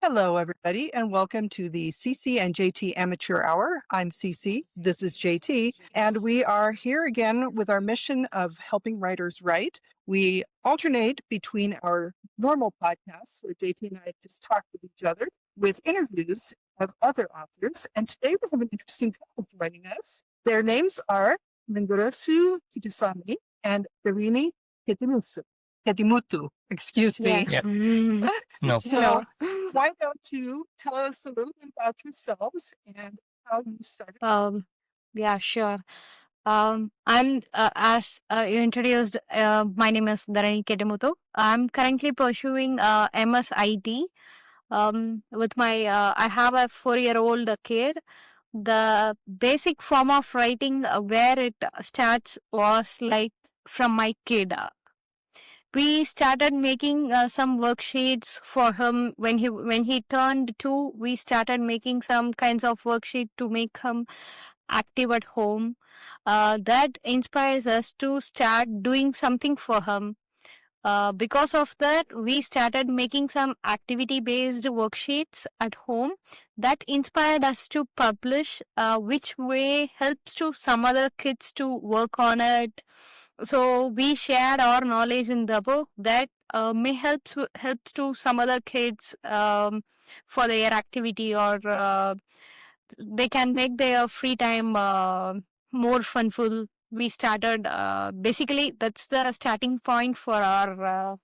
Hello, everybody, and welcome to the CC and JT Amateur Hour. I'm CC, this is JT, and we are here again with our mission of helping writers write. We alternate between our normal podcasts where JT and I just talk with each other with interviews of other authors. And today we have an interesting couple joining us. Their names are Lingarasu Kittusamy and Darani Kettimuthu. Excuse me. Yeah. No. So, why don't you tell us a little bit about yourselves and how you started? Yeah, sure. I'm as you introduced. My name is Darani Kettimuthu. I'm currently pursuing MS IT. With my I have a 4-year-old kid. The basic form of writing, where it starts, was like from my kid. We started making some worksheets for him when he turned 2. We started making some kinds of worksheet to make him active at home. That inspires us to start doing something for him. Because of that, we started making some activity based worksheets at home that inspired us to publish, which way helps to some other kids to work on it. So we shared our knowledge in the book that may helps to some other kids for their activity, or they can make their free time more funful. We started, basically that's the starting point for our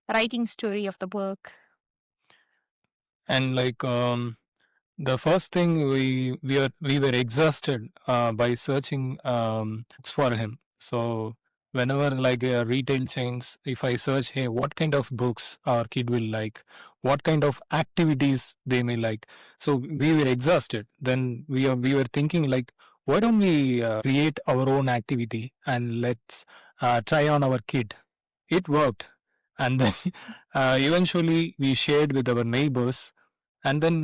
writing story of the book. And the first thing we were exhausted by searching for him. So whenever retail chains, if I search, hey, what kind of books our kid will like, what kind of activities they may like, so we were exhausted. Then we were thinking like, why don't we create our own activity and let's try on our kid. It worked, and then eventually we shared with our neighbors, and then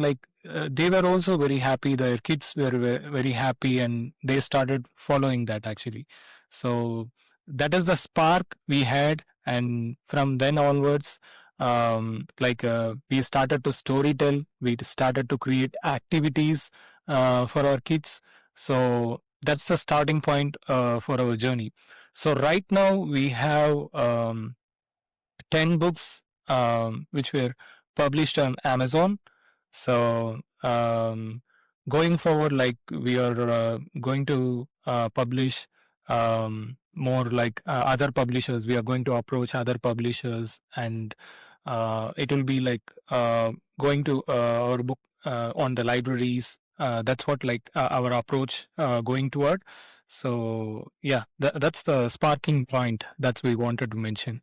they were also very happy, their kids were very happy, and they started following that actually. So that is the spark we had, and from then onwards, we started to storytell, we started to create activities for our kids. So that's the starting point for our journey. So right now we have 10 books which were published on Amazon. So going forward, we are going to publish more other publishers. We are going to approach other publishers, and it will be going to our book on the libraries. That's what our approach going toward. So yeah, that's the sparking point that we wanted to mention.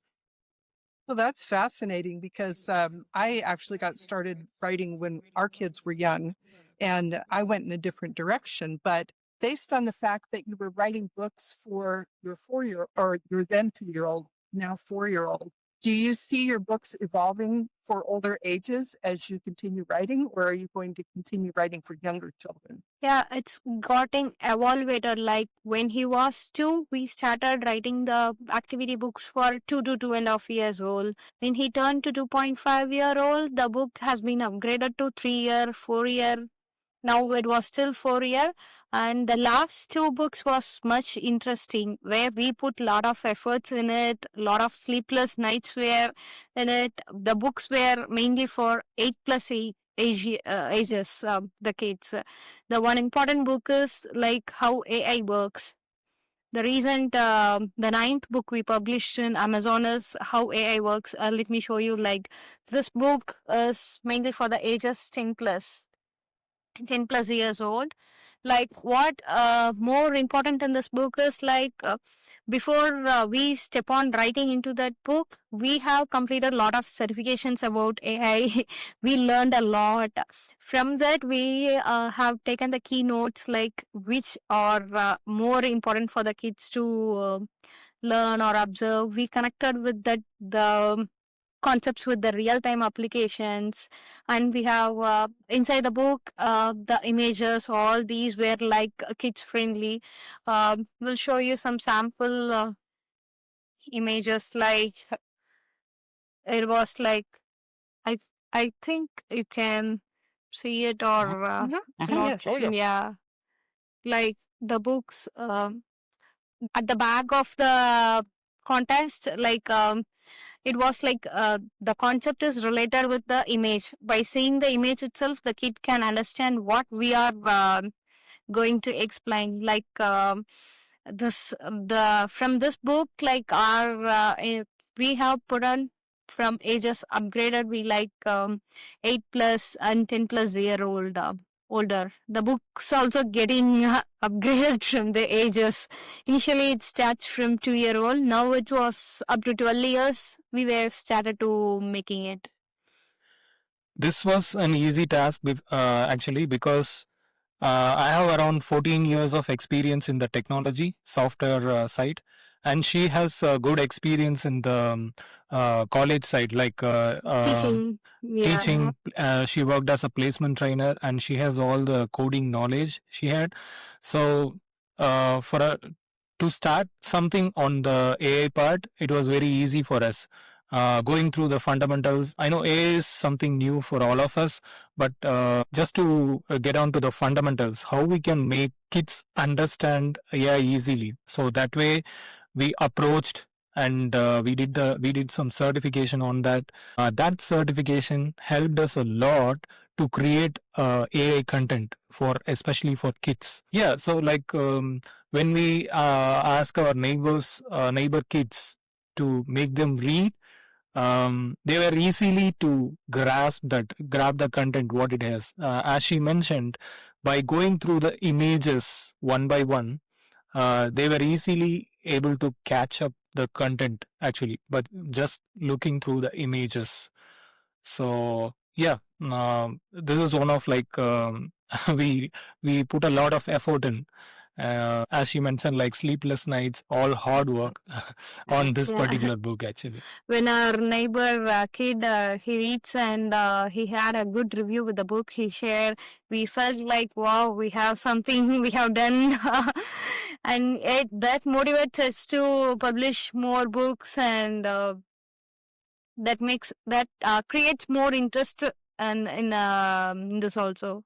Well, that's fascinating because I actually got started writing when our kids were young, and I went in a different direction. But based on the fact that you were writing books for your 4-year or your then 2-year-old, now 4-year-old, do you see your books evolving for older ages as you continue writing, or are you going to continue writing for younger children? Yeah, it's getting evaluated. Like when he was 2, we started writing the activity books for 2 to 2.5 years old. When he turned to 2.5-year-old, the book has been upgraded to 3-year, 4-year. Now it was still 4-year, and the last 2 books was much interesting, where we put a lot of efforts in it, a lot of sleepless nights were in it. The books were mainly for 8+8 ages, the kids. The one important book is like how AI works. The recent, the 9th book we published in Amazon is how AI works. Let me show you. Like this book is mainly for the ages 10+ years old. Like what more important in this book is before we step on writing into that book, we have completed a lot of certifications about AI. We learned a lot from that. We have taken the keynotes, like which are more important for the kids to learn or observe. We connected with the concepts with the real-time applications, and we have inside the book, the images, all these were like kids friendly. We'll show you some sample images. Like it was like I think you can see it or Yes. Oh, yeah. yeah, like the books at the back of the contest, like it was like the concept is related with the image. By seeing the image itself, the kid can understand what we are going to explain. Like this, the from this book, like our we have put on from ages upgraded. We like 8+ and 10+ year old. Older. The book's also getting upgraded from the ages. Initially, it starts from 2 year old. Now it was up to 12 years. We were started to making it. This was an easy task actually, because I have around 14 years of experience in the technology software side, and she has good experience in the college side, like Teaching. Yeah. teaching. She worked as a placement trainer, and she has all the coding knowledge she had. So for a to start something on the AI part, it was very easy for us. Going through the fundamentals, I know AI is something new for all of us, but just to get on to the fundamentals, how we can make kids understand AI easily. So that way, we approached, and we did some certification on that. That certification helped us a lot to create AI content for, especially for kids. Yeah, so like when we ask our neighbor kids to make them read, they were easily to grab the content what it has. As she mentioned, by going through the images one by one, they were easily able to catch up the content actually, but just looking through the images. So yeah, this is one of like we we put a lot of effort in. As she mentioned, like sleepless nights, all hard work on this Yeah. particular book actually. When our neighbor kid he reads and he had a good review with the book he shared, we felt like wow, we have something we have done. And that motivates us to publish more books, and that makes that creates more interest and in this also.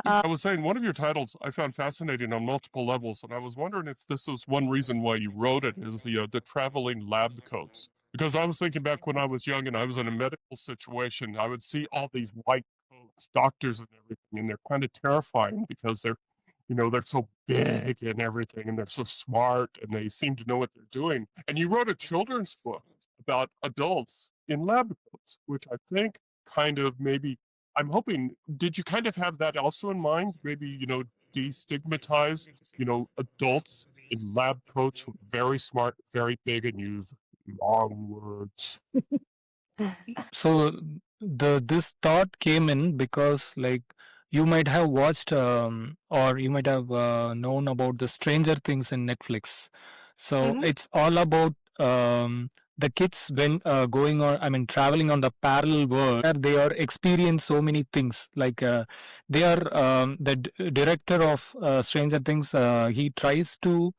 I was saying one of your titles I found fascinating on multiple levels, and I was wondering if this is one reason why you wrote it, is the traveling lab coats. Because I was thinking back when I was young and I was in a medical situation, I would see all these white coats, doctors and everything, and they're kind of terrifying because they're so big and everything, and they're so smart, and they seem to know what they're doing. And you wrote a children's book about adults in lab coats, which I think kind of maybe I'm hoping, did you kind of have that also in mind? Maybe, destigmatize, adults in lab coats who are very smart, very big, and use long words. So this thought came in because like you might have watched or you might have known about the Stranger Things in Netflix. So it's all about the kids when going on, I mean traveling on the parallel world, where they are experience so many things. Like they are director of Stranger Things. He tries to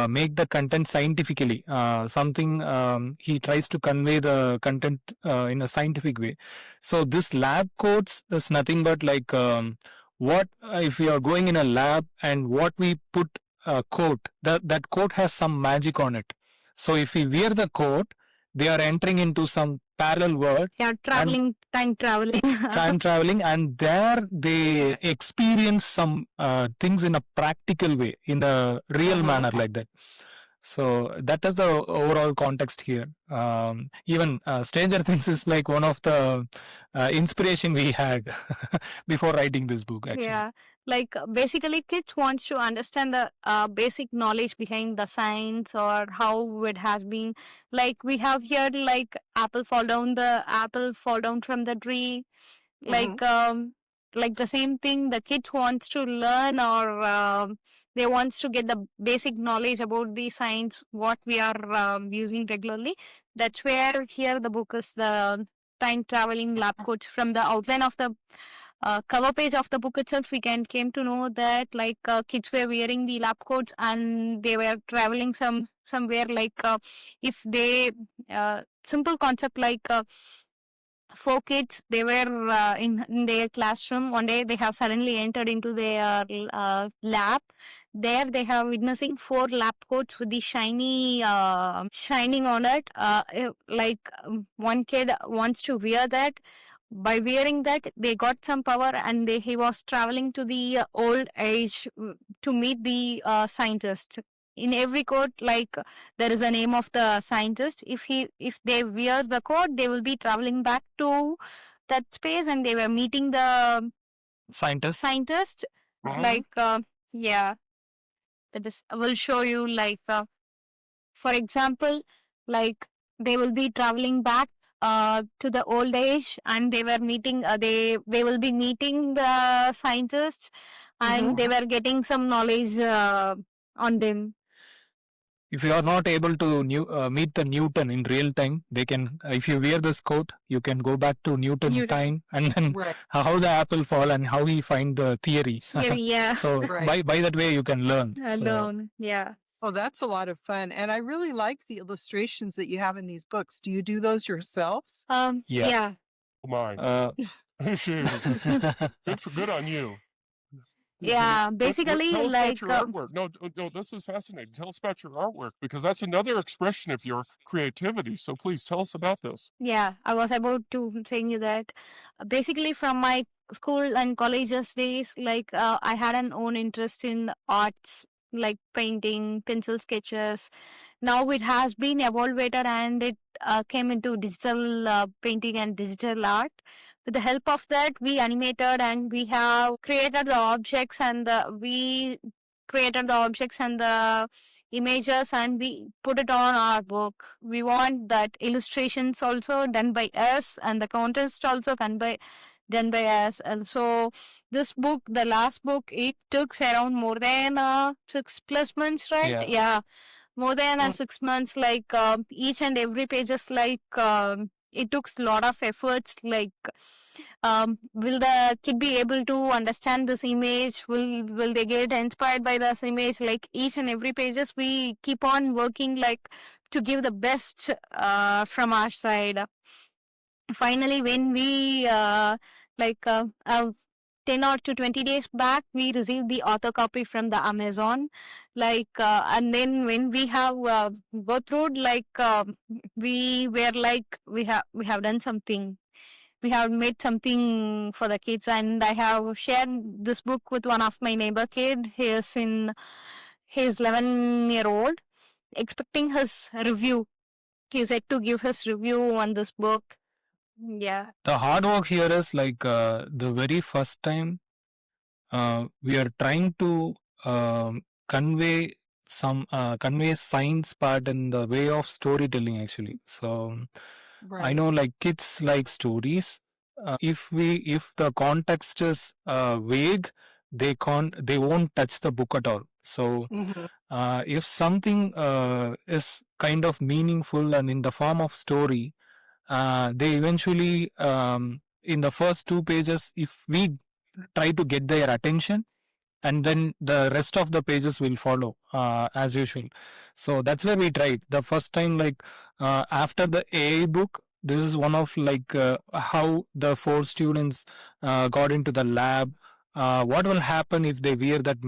make the content scientifically. Something he tries to convey the content in a scientific way. So this lab coats is nothing but like what if we are going in a lab and what we put a coat, that coat has some magic on it. So if we wear the coat, they are entering into some parallel world. Yeah, traveling, time traveling. Time traveling, and there they experience some things in a practical way, in a real manner, like that. So that is the overall context here. Even Stranger Things is like one of the inspiration we had before writing this book actually. Yeah, like basically kids wants to understand the basic knowledge behind the science or how it has been. Like we have here, like apple fall down from the tree. Like the same thing the kids wants to learn, or they wants to get the basic knowledge about the science what we are using regularly. That's where here the book is the time traveling lab coats. From the outline of the cover page of the book itself, we can came to know that like kids were wearing the lab coats and they were traveling somewhere. Like if they simple concept like four kids. They were in their classroom. One day they have suddenly entered into their lab. There they have witnessing four lab coats with the shiny shining on it. One kid wants to wear that. By wearing that, they got some power, and he was traveling to the old age to meet the scientist. In every coat, there is a name of the scientist. If they wear the coat, they will be traveling back to that space, and they were meeting the Scientist. scientist. Uh-huh. Yeah, that is. I will show you. For example, like they will be traveling back to the old age, and they were meeting. They will be meeting the scientist, and they were getting some knowledge on them. If you are not able to meet the Newton in real time, they can. If you wear this coat, you can go back to Newton time, and then Right. how the apple fall and how he find the theory. Yeah. So Right. by that way you can learn. So, Alone. Yeah. Oh, that's a lot of fun. And I really like the illustrations that you have in these books. Do you do those yourselves? Yeah. Oh my. uh, Good on you. Yeah, Tell basically, us about your artwork. No, this is fascinating. Tell us about your artwork, because that's another expression of your creativity. So please tell us about this. yeah, I was about to saying you that basically from my school and colleges days, I had an own interest in arts, like painting, pencil sketches. Now it has been evolved, and it came into digital painting and digital art. With the help of that, we animated, and we have created the objects, and we created the objects and the images, and we put it on our book. We want that illustrations also done by us, and the contest also done by us. And so this book, the last book, it took around more than 6+ months, right? Yeah, more than 6 months. Each and every page is it took a lot of efforts. Will the kid be able to understand this image? Will they get inspired by this image? Like each and every pages, we keep on working to give the best from our side. Finally, when we 10 or to 20 days back, we received the author copy from the Amazon. And then when we have go through, we were we have done something. We have made something for the kids, and I have shared this book with one of my neighbor kid. He's 11-year-old, expecting his review. He's yet to give his review on this book. Yeah. the hard work here is the very first time we are trying to convey convey science part in the way of storytelling actually. So I know kids like stories. If the context is vague, they won't touch the book at all. So if something is kind of meaningful and in the form of story, they eventually in the first 2 pages, if we try to get their attention, and then the rest of the pages will follow as usual. So that's where we tried the first time, after the AA book. This is one of how the 4 students got into the lab. What will happen if they wear that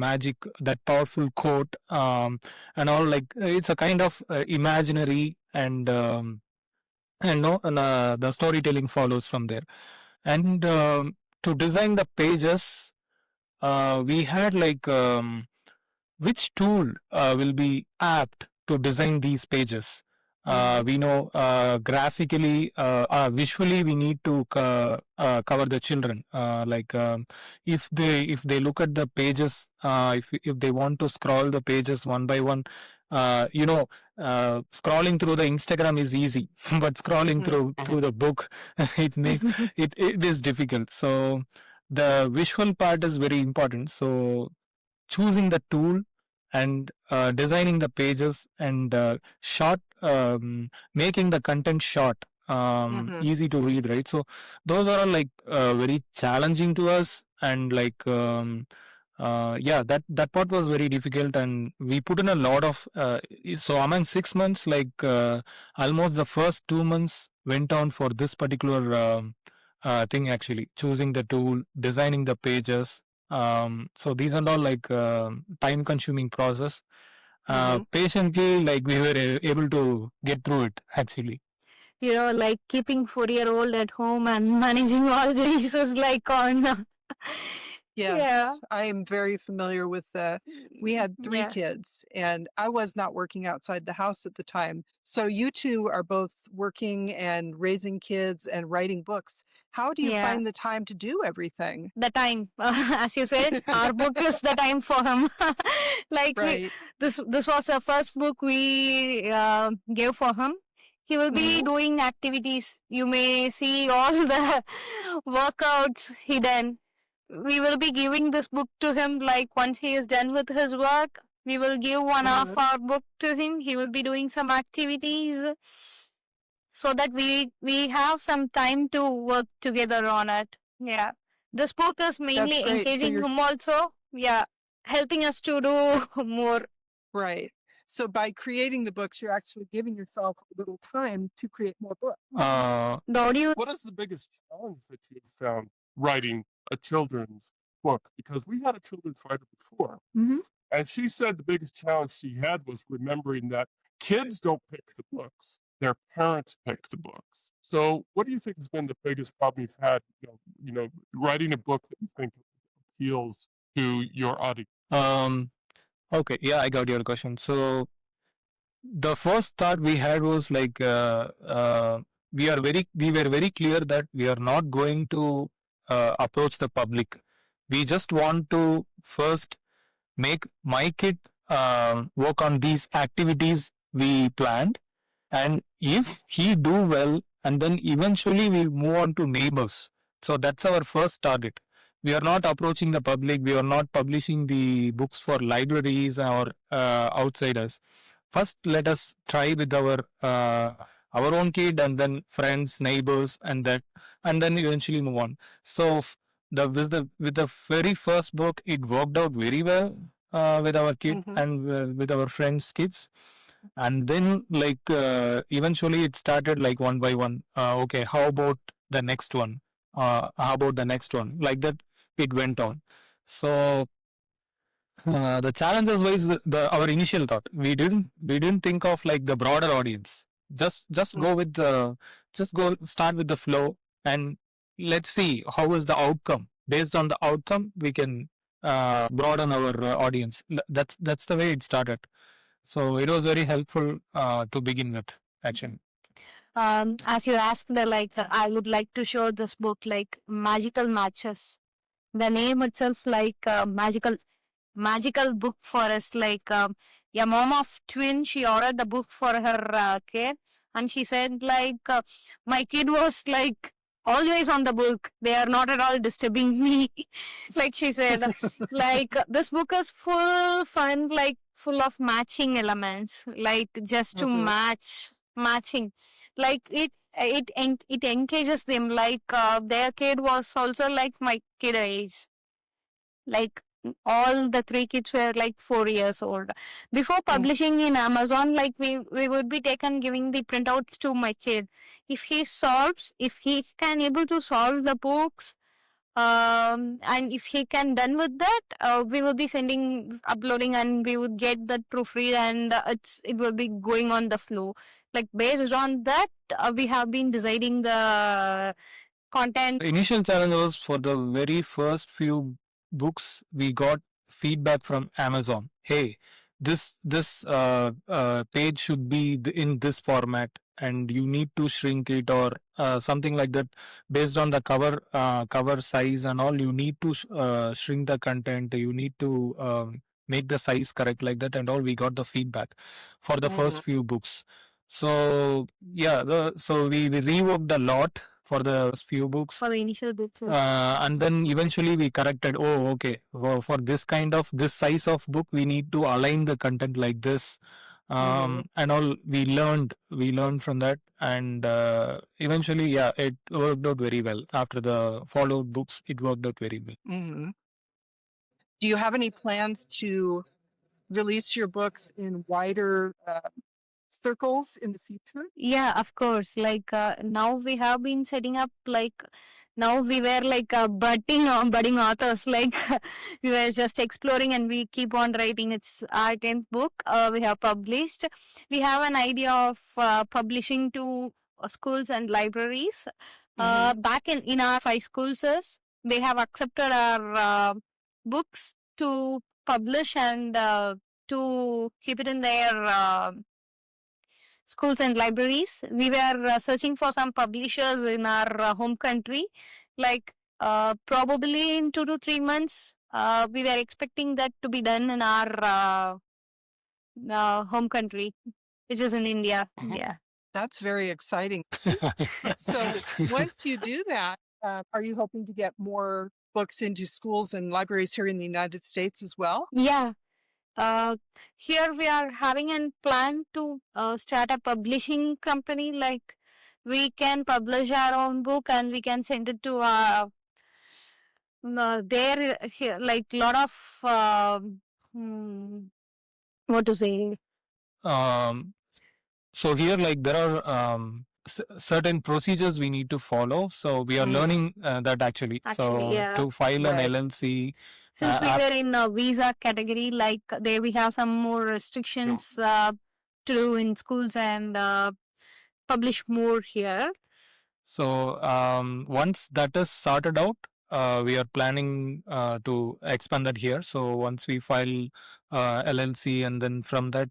powerful coat, and all, it's a kind of imaginary, and the storytelling follows from there. And to design the pages, we had which tool will be apt to design these pages. We know graphically, visually, we need to cover the children. If they look at the pages, if they want to scroll the pages one by one, scrolling through the Instagram is easy, but scrolling through the book, it is difficult. So the visual part is very important. So choosing the tool and designing the pages and short, making the content short, easy to read, right? So those are all very challenging to us, and Yeah, that part was very difficult, and we put in a lot of. So among 6 months, almost the first 2 months went on for this particular thing. Actually, choosing the tool, designing the pages. So these are all time-consuming process. Patiently, like we were able to get through it. Actually, Like keeping 4-year-old at home and managing all the issues like on. Yeah. Yes, I am very familiar with we had 3 Yeah. kids and I was not working outside the house at the time. So you two are both working and raising kids and writing books. How do you Yeah. find the time to do everything? The time, as you said, our book is the time for him. Right. This was the first book we gave for him. He will be doing activities. You may see all the workouts he done. We will be giving this book to him. Like once he is done with his work, we will give one of our book to him. He will be doing some activities so that we have some time to work together on it. Yeah. This book is mainly great. So engaging you're- him also. Yeah. Helping us to do more. Right. So by creating the books, you're actually giving yourself a little time to create more books. The audio. What is the biggest challenge that you have found writing a children's book? Because we had a children's writer before, and she said the biggest challenge she had was remembering that kids don't pick the books; their parents pick the books. So, what do you think has been the biggest problem you've had? Writing a book that you think appeals to your audience. Okay, yeah, I got your question. So the first thought we had was we were very clear that we are not going to approach the public. We just want to first make my kid work on these activities we planned, and if he do well, and then eventually we move on to neighbors. So that's our first target. We are not approaching the public. We are not publishing the books for libraries or outsiders. First, let us try with our own kid, and then friends, neighbors, and then eventually move on. So with the very first book, it worked out very well with our kid and with our friends' kids. And then eventually it started like one by one. Okay, how about the next one? How about the next one? Like that, it went on. So the challenges wise, our initial thought, we didn't think of like the broader audience. Just go with the just go start with the flow, and let's see how is the outcome. Based on the outcome, we can broaden our audience. That's the way it started. So it was very helpful to begin with, actually. As you asked, I would like to show this book like magical matches. The name itself magical book for us. A mom of twin, she ordered the book for her kid, and she said my kid was always on the book. They are not at all disturbing me. Like she said, this book is full fun, full of matching elements, just to matching. It engages them. Their kid was also like my kid age. All the 3 kids were 4 years old. Before publishing in Amazon, we would be taken giving the printouts to my kid. If he can able to solve the books, and if he can done with that, we will be uploading, and we would get that proofread, and it will be going on the flow. Based on that, we have been deciding the content. The initial challenge was for the very first few books, we got feedback from Amazon. Hey, this page should be in this format, and you need to shrink it or something like that. Based on the cover size and all, you need to shrink the content. You need to make the size correct, like that, and all. We got the feedback for the first few books. So yeah, so we reworked a lot for the few books. For the initial books. And then eventually we corrected, okay, for this size of book, we need to align the content like this. And all, we learned from that, and eventually, yeah, it worked out very well. After the followed books, it worked out very well. Do you have any plans to release your books in wider circles in the future? Yeah, of course. Like now we have been setting up like now we were like budding authors. Like we were just exploring and we keep on writing. It's our 10th book. We have published. We have an idea of publishing to schools and libraries. Back in our 5 schools, they have accepted our books to publish and to keep it in their schools and libraries. We were searching for some publishers in our home country. Like probably in 2 to 3 months, we were expecting that to be done in our home country, which is in India. Yeah. That's very exciting. So once you do that, are you hoping to get more books into schools and libraries here in the United States as well? Yeah. Here we are having a plan to start a publishing company. Like we can publish our own book and we can send it to there here like lot of what to say. So here, like there are certain procedures we need to follow. So we are learning that actually. Actually, So yeah. to file Right. an LLC, Since we were in a visa category, like there we have some more restrictions to do in schools and publish more here. so once that is sorted out, we are planning to expand that here. So once we file LLC, and then from that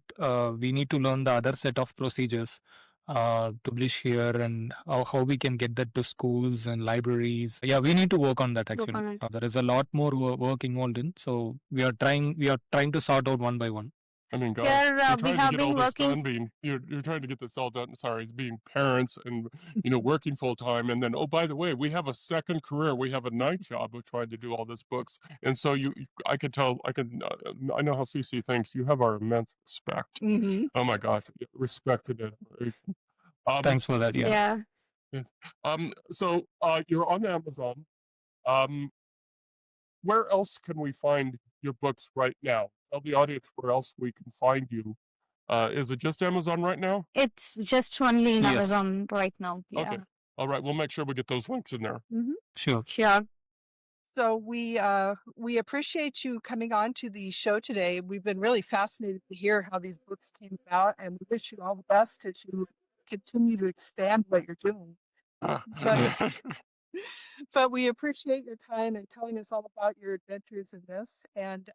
we need to learn the other set of procedures to publish here, and how we can get that to schools and libraries. Yeah, we need to work on that actually. on it. There is a lot more work involved in. So we are trying to sort out one by one. I mean, God, Here you're we trying have to get all been this working. done. You're trying to get this all done. Sorry, being parents and working full time, and then by the way, we have a second career. We have a night job of trying to do all these books, and so I can tell. I know how CC thinks. You have our immense respect. Mm-hmm. Oh my gosh, respect and admiration. Thanks for that. Yeah. Yeah. Yes. So you're on Amazon. Where else can we find your books right now? Tell the audience where else we can find you. Is it just Amazon right now? It's just only in Yes. Amazon right now. Yeah. Okay. All right. We'll make sure we get those links in there. Sure. Sure. So we appreciate you coming on to the show today. We've been really fascinated to hear how these books came about, and we wish you all the best as you continue to expand what you're doing. But we appreciate your time and telling us all about your adventures in this. And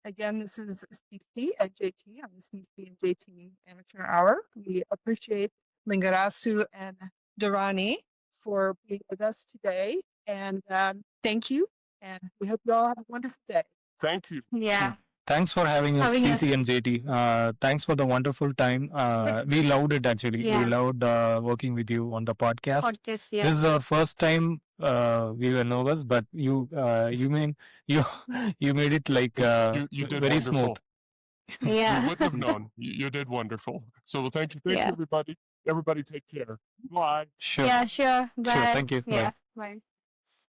again, this is CC and JT on the CC and JT Amateur Hour. We appreciate Lingarasu and Darani for being with us today. And thank you. And we hope you all have a wonderful day. Thank you. Yeah. Thanks for having us, Having CC and JT. Thanks for the wonderful time. We loved it actually. Yeah. We loved working with you on the podcast. Podcast. Yeah. This is our first time. We were nervous, but you made it like You did very wonderful. smooth. Yeah. You wouldn't have known. You did wonderful. So thank you, Yeah. everybody. Everybody, take care. Bye. Sure. Yeah. Sure. Bye. Thank you. Bye. Yeah. Bye.